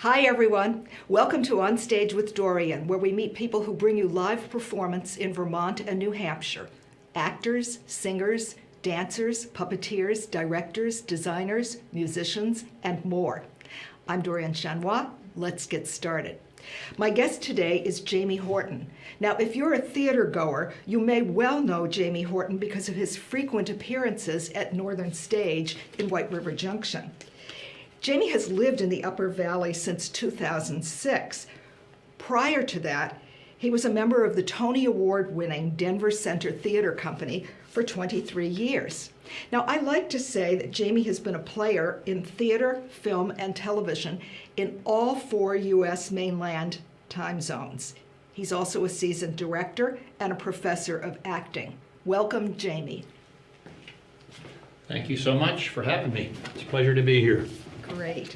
Hi everyone. Welcome to On Stage with Dorian, where we meet people who bring you live performance in Vermont and New Hampshire. Actors, singers, dancers, puppeteers, directors, designers, musicians, and more. I'm Dorian Chanois. Let's get started. My guest today is Jamie Horton. Now, if you're a theater goer, you may well know Jamie Horton because of his frequent appearances at Northern Stage in White River Junction. Jamie has lived in the Upper Valley since 2006. Prior to that, he was a member of the Tony Award-winning Denver Center Theater Company for 23 years. Now, I like to say that Jamie has been a player in theater, film, and television in all 4 U.S. mainland time zones. He's also a seasoned director and a professor of acting. Welcome, Jamie. Thank you so much for having me. It's a pleasure to be here. Great.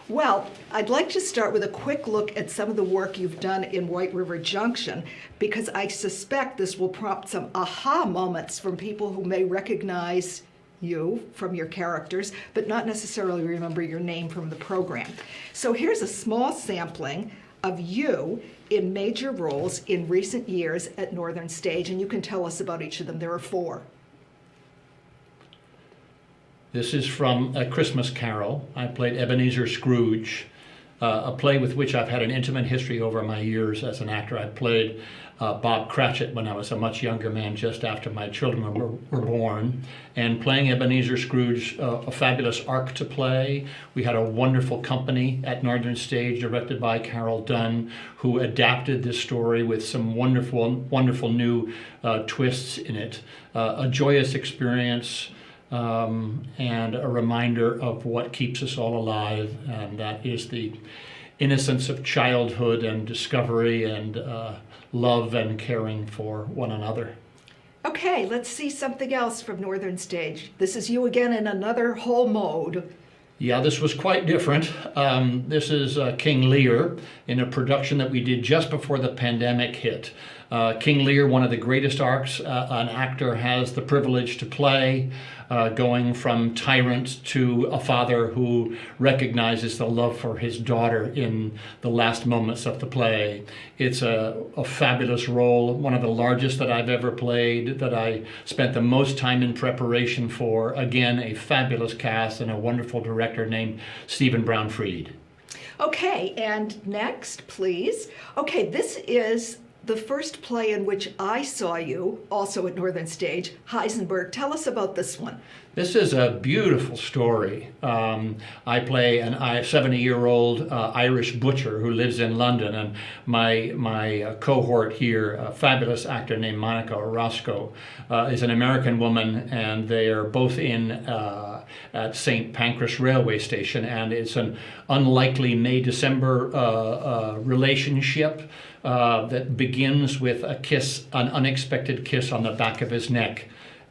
Well, I'd like to start with a quick look at some of the work you've done in White River Junction, because I suspect this will prompt some aha moments from people who may recognize you from your characters, but not necessarily remember your name from the program. So here's a small sampling of you in major roles in recent years at Northern Stage, and you can tell us about each of them. There are 4. This is from A Christmas Carol. I played Ebenezer Scrooge, a play with which I've had an intimate history over my years as an actor. I played Bob Cratchit when I was a much younger man, just after my children were born. And playing Ebenezer Scrooge, a fabulous arc to play. We had a wonderful company at Northern Stage, directed by Carol Dunn, who adapted this story with some wonderful new twists in it. A joyous experience. And a reminder of what keeps us all alive, and that is the innocence of childhood and discovery and love and caring for one another. Okay, let's see something else from Northern Stage. This is you again in another whole mode. Yeah, this was quite different. This is King Lear in a production that we did just before the pandemic hit. King Lear, one of the greatest arcs an actor has the privilege to play, going from tyrant to a father who recognizes the love for his daughter in the last moments of the play. It's a fabulous role, one of the largest that I've ever played, that I spent the most time in preparation for. Again, a fabulous cast and a wonderful director named Stephen Brown-Fried. Okay, and next, please. Okay, this is the first play in which I saw you, also at Northern Stage, Heisenberg. Tell us about this one. This is a beautiful story. I play an 70-year-old Irish butcher who lives in London, and my cohort here, a fabulous actor named Monica Orozco, is an American woman, and they are both in at St. Pancras railway station, and it's an unlikely May-December relationship that begins with a kiss, an unexpected kiss on the back of his neck.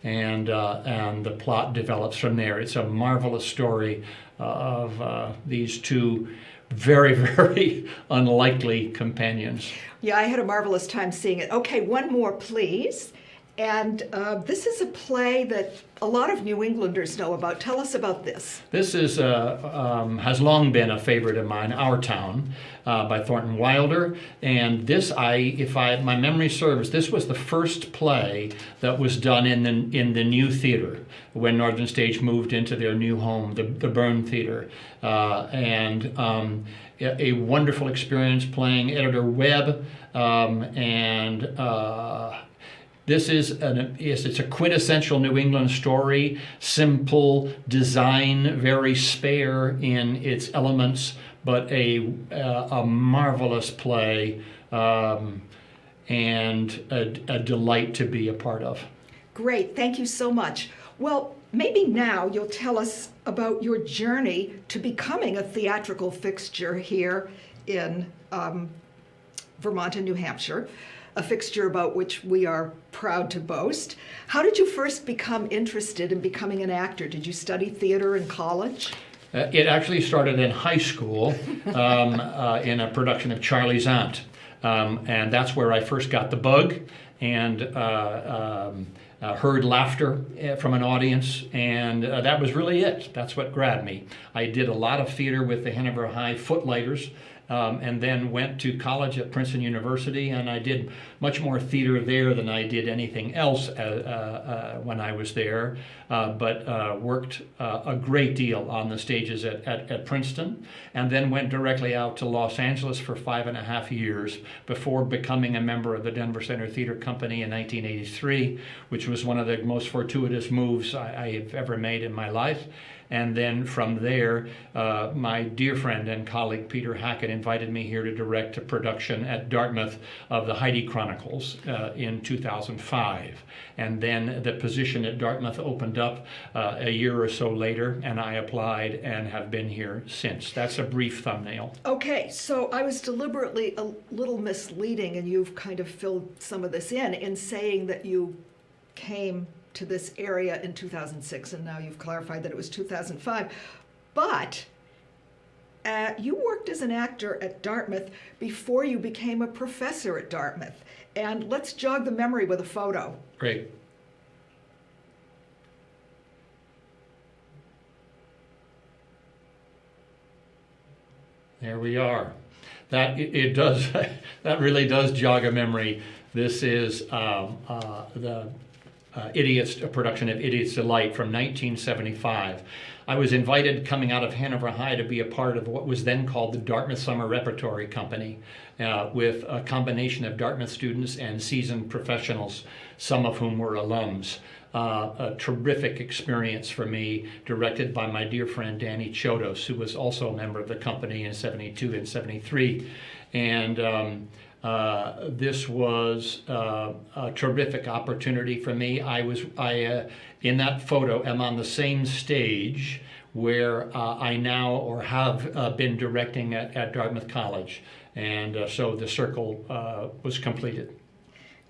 And the plot develops from there. It's a marvelous story of these two very, very unlikely companions. Yeah, I had a marvelous time seeing it. Okay, one more, please. And this is a play that a lot of New Englanders know about. Tell us about this. This is has long been a favorite of mine, Our Town, by Thornton Wilder. And this, if my memory serves, this was the first play that was done in the new theater when Northern Stage moved into their new home, the Byrne Theater, and a wonderful experience playing Editor Webb This is it's a quintessential New England story, simple design, very spare in its elements, but a marvelous play and a delight to be a part of. Great, thank you so much. Well, maybe now you'll tell us about your journey to becoming a theatrical fixture here in Vermont and New Hampshire. A fixture about which we are proud to boast. How did you first become interested in becoming an actor? Did you study theater in college? It actually started in high school in a production of Charlie's Aunt. And that's where I first got the bug and heard laughter from an audience, and that was really it. That's what grabbed me. I did a lot of theater with the Hanover High Footlighters, and then went to college at Princeton University, and I did much more theater there than I did anything else when I was there, but worked a great deal on the stages at Princeton, and then went directly out to Los Angeles for 5.5 years before becoming a member of the Denver Center Theater Company in 1983, which was one of the most fortuitous moves I have ever made in my life. And then from there, my dear friend and colleague Peter Hackett invited me here to direct a production at Dartmouth of the Heidi Chronicles in 2005. And then the position at Dartmouth opened up a year or so later, and I applied and have been here since. That's a brief thumbnail. Okay, so I was deliberately a little misleading, and you've kind of filled some of this in saying that you came to this area in 2006, and now you've clarified that it was 2005. But you worked as an actor at Dartmouth before you became a professor at Dartmouth. And let's jog the memory with a photo. Great. There we are. That it does. That really does jog a memory. This is the a production of Idiot's Delight from 1975. I was invited coming out of Hanover High to be a part of what was then called the Dartmouth Summer Repertory Company, with a combination of Dartmouth students and seasoned professionals, some of whom were alums. A terrific experience for me, directed by my dear friend Danny Chodos, who was also a member of the company in 72 and 73. And this was a terrific opportunity for me. I in that photo am on the same stage where I now or have been directing at Dartmouth College, and so the circle was completed.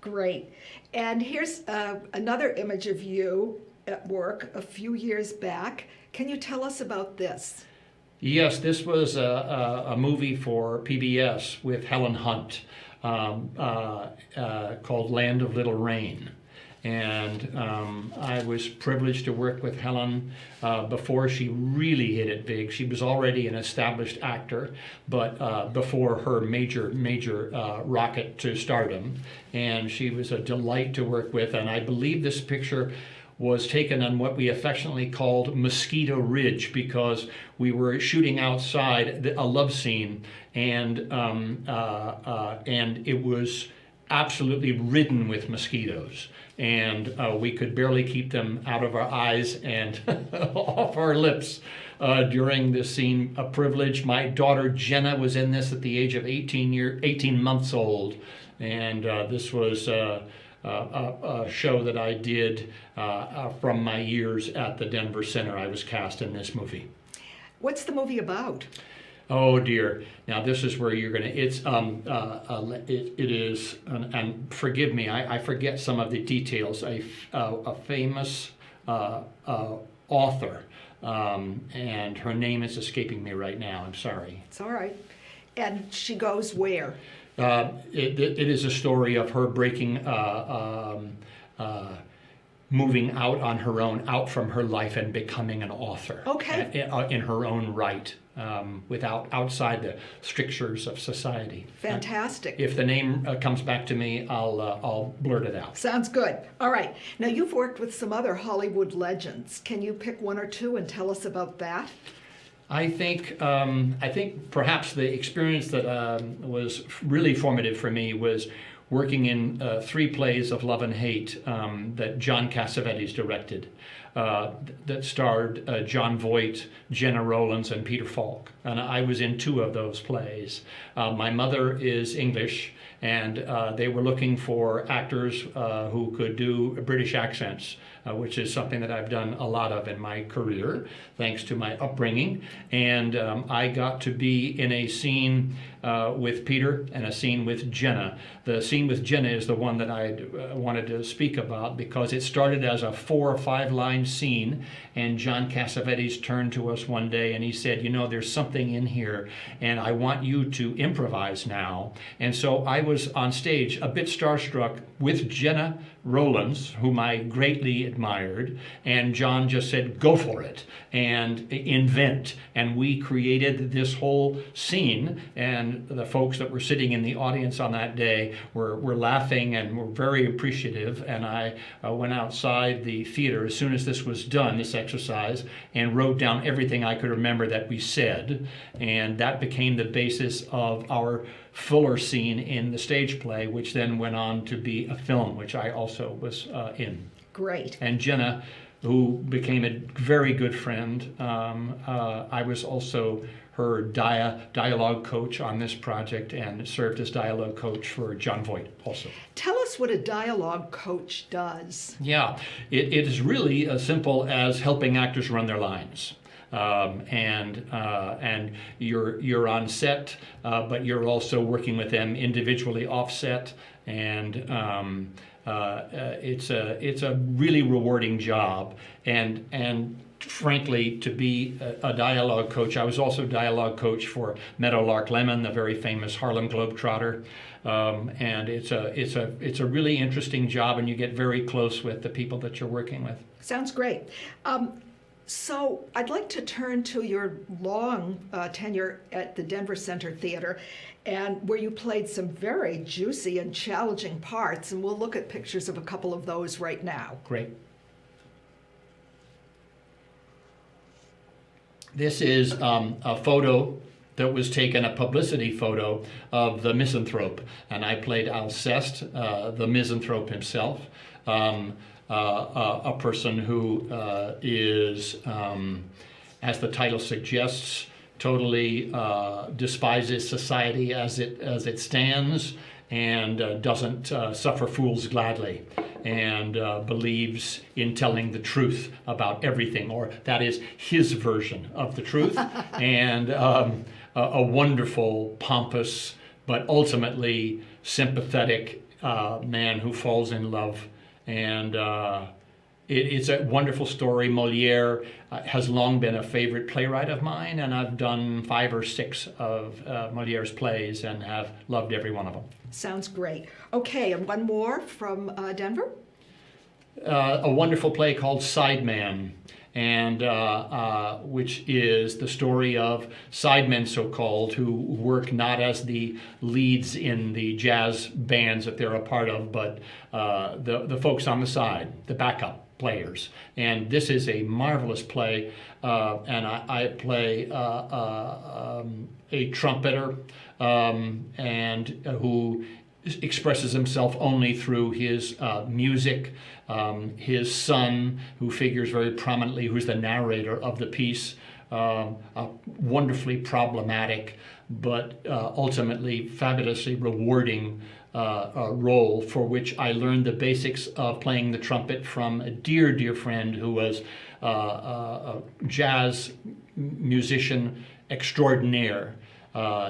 Great. And here's another image of you at work a few years back. Can you tell us about this? Yes, this was a movie for PBS with Helen Hunt, called Land of Little Rain. And I was privileged to work with Helen before she really hit it big. She was already an established actor, but before her major rocket to stardom. And she was a delight to work with. And I believe this picture was taken on what we affectionately called Mosquito Ridge, because we were shooting outside a love scene, and it was absolutely ridden with mosquitoes, and we could barely keep them out of our eyes and off our lips during this scene. A privilege. My daughter Gena was in this at the age of 18 months old, and this was a show that I did from my years at the Denver Center. I was cast in this movie. What's the movie about? Oh dear! Now this is where you're gonna. It's it is, and forgive me, I forget some of the details. A famous author, and her name is escaping me right now. I'm sorry. It's all right. And she goes where? It is a story of her breaking, moving out on her own, out from her life and becoming an author. Okay. In her own right, outside the strictures of society. Fantastic. If the name comes back to me, I'll blurt it out. Sounds good. All right. Now you've worked with some other Hollywood legends. Can you pick one or two and tell us about that? I think perhaps the experience that was really formative for me was working in 3 plays of love and hate that John Cassavetes directed, that starred John Voight, Gena, Rowlands, and Peter Falk. And I was in 2 of those plays. My mother is English, and they were looking for actors who could do British accents which is something that I've done a lot of in my career, thanks to my upbringing. And I got to be in a scene with Peter and a scene with Gena. The scene with Gena is the one that I wanted to speak about, because it started as a 4 or 5 line scene, and John Cassavetes turned to us one day and he said, you know, there's something in here and I want you to improvise now. And so I was on stage a bit starstruck with Gena Rowlands, whom I greatly admired, and John just said, go for it and invent. And we created this whole scene, and the folks that were sitting in the audience on that day were laughing and were very appreciative. And I went outside the theater as soon as this was done, this exercise, and wrote down everything I could remember that we said, and that became the basis of our fuller scene in the stage play, which then went on to be a film, which I also was in. Great. And Gena, who became a very good friend, I was also her dialogue coach on this project, and served as dialogue coach for John Voight also. Tell us what a dialogue coach does. Yeah, it is really as simple as helping actors run their lines. And you're on set, but you're also working with them individually offset, and it's a really rewarding job. And frankly, to be a dialogue coach, I was also dialogue coach for Meadowlark Lemon, the very famous Harlem Globetrotter. And it's a really interesting job, and you get very close with the people that you're working with. Sounds great. So I'd like to turn to your long tenure at the Denver Center Theater, and where you played some very juicy and challenging parts, and we'll look at pictures of a couple of those right now. Great. This is a photo that was taken, a publicity photo of the misanthrope, and I played Alceste, the misanthrope himself. A person who is, as the title suggests, totally despises society as it stands, and doesn't suffer fools gladly, and believes in telling the truth about everything, or that is his version of the truth, and a wonderful, pompous, but ultimately sympathetic man who falls in love. And it's a wonderful story. Molière has long been a favorite playwright of mine, and I've done 5 or 6 of Molière's plays and have loved every one of them. Sounds great. Okay, and one more from Denver? A wonderful play called Sideman, and which is the story of sidemen, so-called, who work not as the leads in the jazz bands that they're a part of, but the folks on the side, the backup players. And this is a marvelous play, and I play a trumpeter, and who expresses himself only through his music. His son, who figures very prominently, who's the narrator of the piece, a wonderfully problematic, but ultimately fabulously rewarding role, for which I learned the basics of playing the trumpet from a dear, dear friend who was a jazz musician extraordinaire,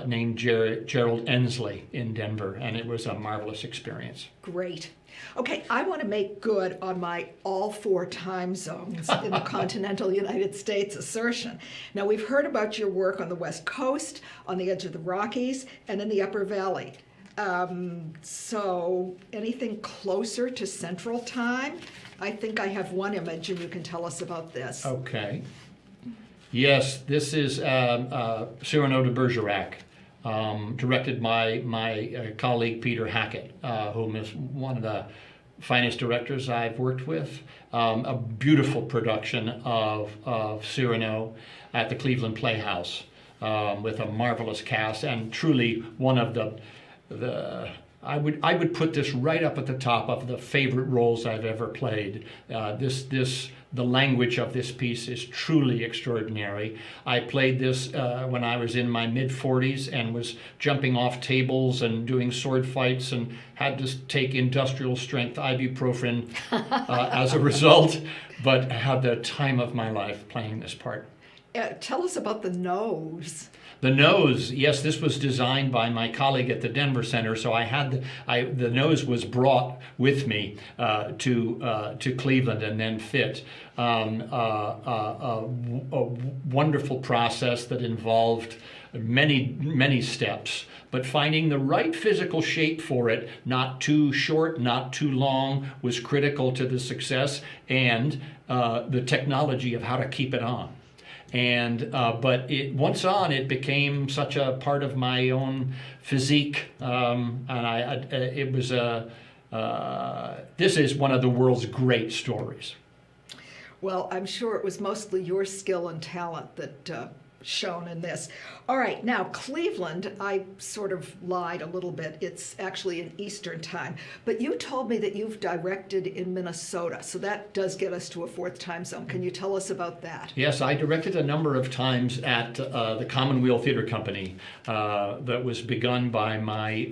named Gerald Ensley in Denver, and it was a marvelous experience. Great. Okay, I want to make good on my all 4 time zones in the continental United States assertion. Now, we've heard about your work on the West Coast, on the edge of the Rockies, and in the Upper Valley. So anything closer to Central Time? I think I have one image, and you can tell us about this. Okay. Yes, this is Cyrano de Bergerac, directed by my colleague Peter Hackett, whom is one of the finest directors I've worked with. A beautiful production of Cyrano at the Cleveland Playhouse, with a marvelous cast, and truly one of the I would put this right up at the top of the favorite roles I've ever played. The language of this piece is truly extraordinary. I played this when I was in my mid-40s and was jumping off tables and doing sword fights and had to take industrial strength ibuprofen as a result, but had the time of my life playing this part. Tell us about the nose. The nose, yes, this was designed by my colleague at the Denver Center, so the nose was brought with me to Cleveland and then fit. A wonderful process that involved many steps, but finding the right physical shape for it, not too short, not too long, was critical to the success, and the technology of how to keep it on. And but once on, it became such a part of my own physique, it was this is one of the world's great stories. Well, I'm sure it was mostly your skill and talent that shown in this. All right, now Cleveland, I sort of lied a little bit. It's actually in Eastern time. But you told me that you've directed in Minnesota, so that does get us to a fourth time zone. Can you tell us about that? Yes, I directed a number of times at the Commonweal Theater Company that was begun by my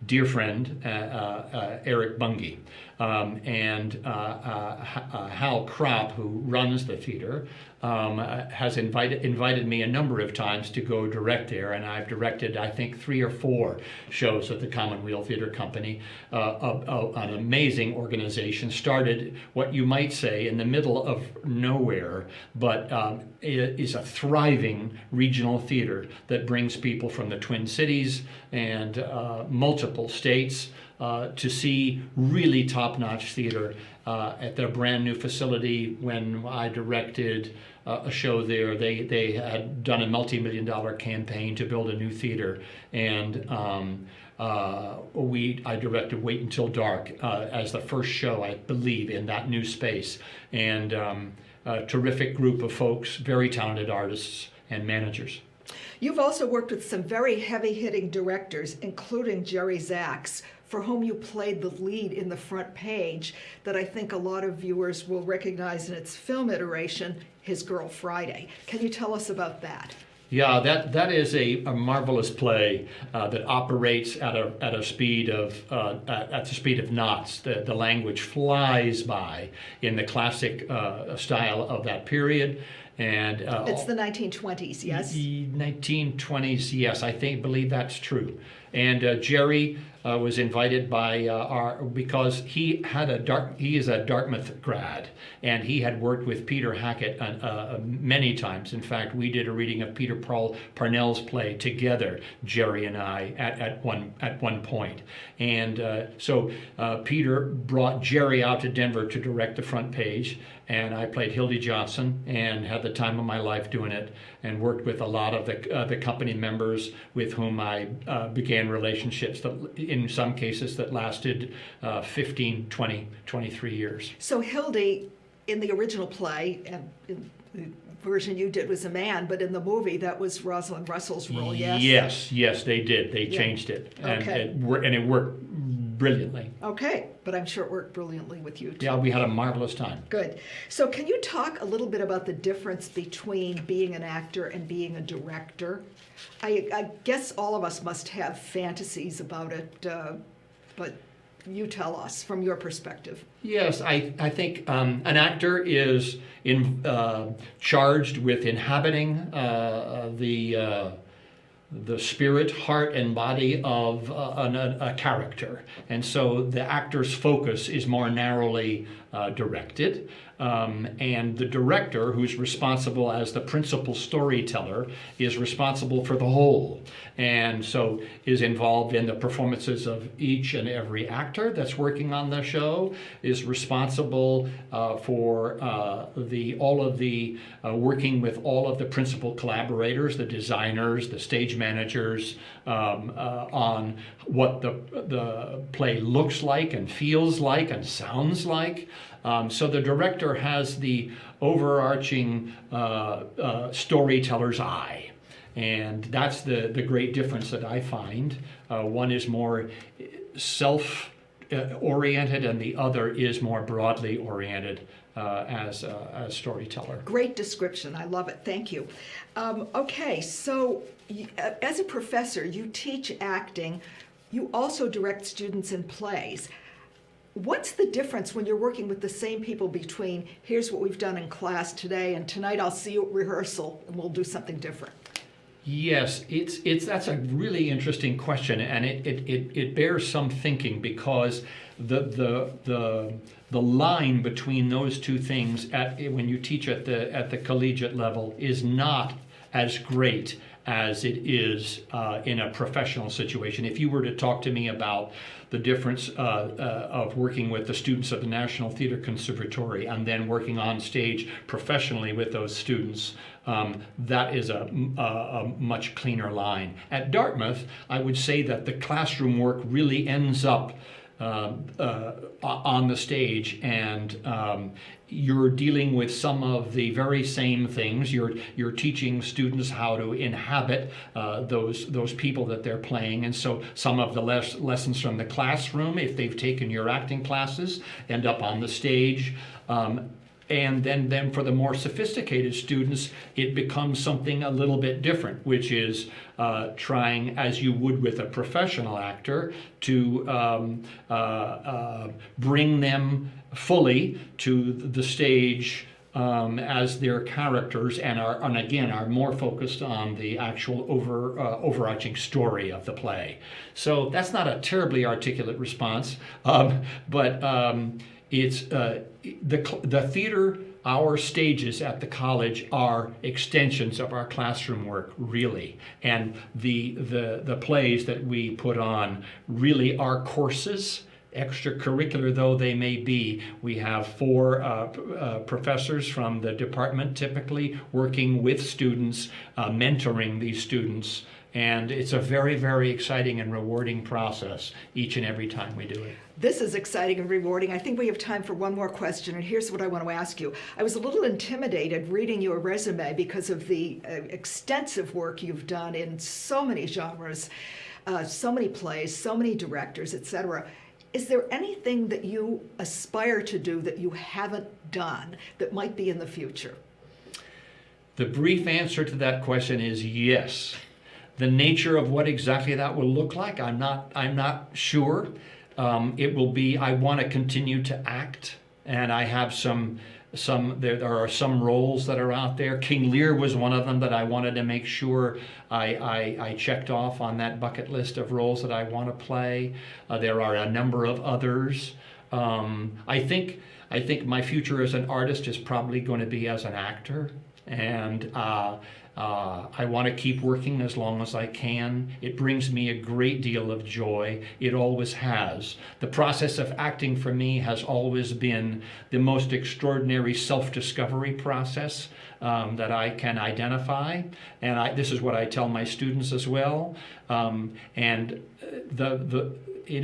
dear friend Eric Bunge. And Hal Kropp, who runs the theater, has invited me a number of times to go direct there, and I've directed, I think, 3 or 4 shows at the Commonweal Theater Company. An amazing organization, started what you might say in the middle of nowhere, but it is a thriving regional theater that brings people from the Twin Cities and multiple states to see really top-notch theater at their brand new facility. When I directed a show there, they had done a multi-million-dollar campaign to build a new theater, and I directed Wait Until Dark as the first show, I believe, in that new space, and a terrific group of folks, very talented artists and managers. You've also worked with some very heavy-hitting directors, including Jerry Zaks, for whom you played the lead in The Front Page, that I think a lot of viewers will recognize in its film iteration, His Girl Friday. Can you tell us about that? Yeah, that is a marvelous play that operates at the speed of knots. The language flies by in the classic style of that period. And it's the 1920s, yes? 1920s, yes, believe that's true. And Jerry was invited by because he is a Dartmouth grad, and he had worked with Peter Hackett many times. In fact, we did a reading of Peter Parnell's play together, Jerry and I, at one point. And so Peter brought Jerry out to Denver to direct The Front Page, and I played Hildy Johnson and had the time of my life doing it, and worked with a lot of the company members with whom I began relationships that in some cases that lasted 15, 20, 23 years. So Hildy, in the original play, and in the version you did, was a man, but in the movie that was Rosalind Russell's role, yes? Yes, they did. They changed it. Okay. And it worked brilliantly. Okay, but I'm sure it worked brilliantly with you too. Yeah, we had a marvelous time. Good. So can you talk a little bit about the difference between being an actor and being a director? I guess all of us must have fantasies about it, but you tell us from your perspective. Yes, I think an actor is charged with inhabiting the spirit, heart, and body of a character. And so the actor's focus is more narrowly directed. And the director, who's responsible as the principal storyteller, is responsible for the whole. And so is involved in the performances of each and every actor that's working on the show, is responsible for working with all of the principal collaborators, the designers, the stage managers, on what the play looks like and feels like and sounds like. So the director has the overarching storyteller's eye. And that's the great difference that I find. One is more self-oriented, and the other is more broadly oriented as a storyteller. Great description. I love it. Thank you. Okay, so as a professor, you teach acting. You also direct students in plays. What's the difference when you're working with the same people between here's what we've done in class today and tonight I'll see you at rehearsal and we'll do something different? Yes, that's a really interesting question, and it bears some thinking, because the line between those two things when you teach at the collegiate level is not as great as it is in a professional situation. If you were to talk to me about the difference of working with the students of the National Theatre Conservatory and then working on stage professionally with those students, that is a much cleaner line. At Dartmouth, I would say that the classroom work really ends up on the stage, and you're dealing with some of the very same things. You're teaching students how to inhabit those people that they're playing, and so some of the lessons from the classroom, if they've taken your acting classes, end up on the stage. And then for the more sophisticated students, it becomes something a little bit different, which is trying, as you would with a professional actor, to bring them fully to the stage as their characters, and again are more focused on the actual overarching story of the play. So that's not a terribly articulate response, but it's the theater. Our stages at the college are extensions of our classroom work, really, and the plays that we put on really are courses, extracurricular though they may be. We have 4 professors from the department typically working with students, mentoring these students, and it's a very, very exciting and rewarding process each and every time we do it. This is exciting and rewarding. I think we have time for one more question, and here's what I want to ask you. I was a little intimidated reading your resume because of the extensive work you've done in so many genres, so many plays, so many directors, etc. Is there anything that you aspire to do that you haven't done that might be in the future? The brief answer to that question is yes. The nature of what exactly that will look like, I'm not sure. It will be, I want to continue to act, and I have there are some roles that are out there. King Lear was one of them that I wanted to make sure I checked off on that bucket list of roles that I want to play. There are a number of others. I think my future as an artist is probably going to be as an actor, and I want to keep working as long as I can. It brings me a great deal of joy. It always has. The process of acting for me has always been the most extraordinary self-discovery process that I can identify. And this is what I tell my students as well. It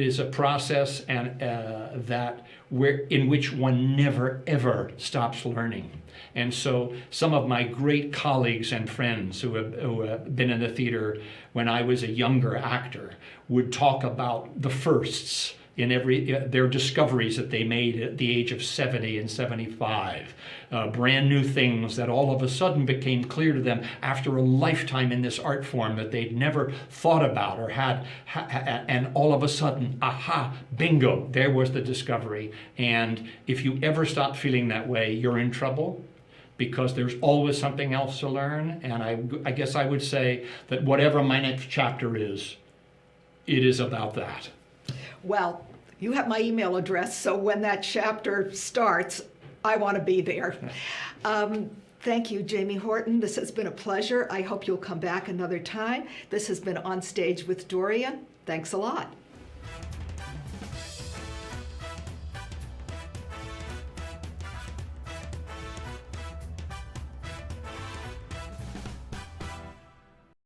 is a process in which one never ever stops learning. And so some of my great colleagues and friends who have been in the theater when I was a younger actor would talk about the firsts in their discoveries that they made at the age of 70 and 75. Brand new things that all of a sudden became clear to them after a lifetime in this art form that they'd never thought about or had, and all of a sudden, aha, bingo, there was the discovery. And if you ever stop feeling that way, you're in trouble, because there's always something else to learn. And I guess I would say that whatever my next chapter is, it is about that. Well, you have my email address, so when that chapter starts, I want to be there. Thank you, Jamie Horton. This has been a pleasure. I hope you'll come back another time. This has been On Stage with Dorian. Thanks a lot.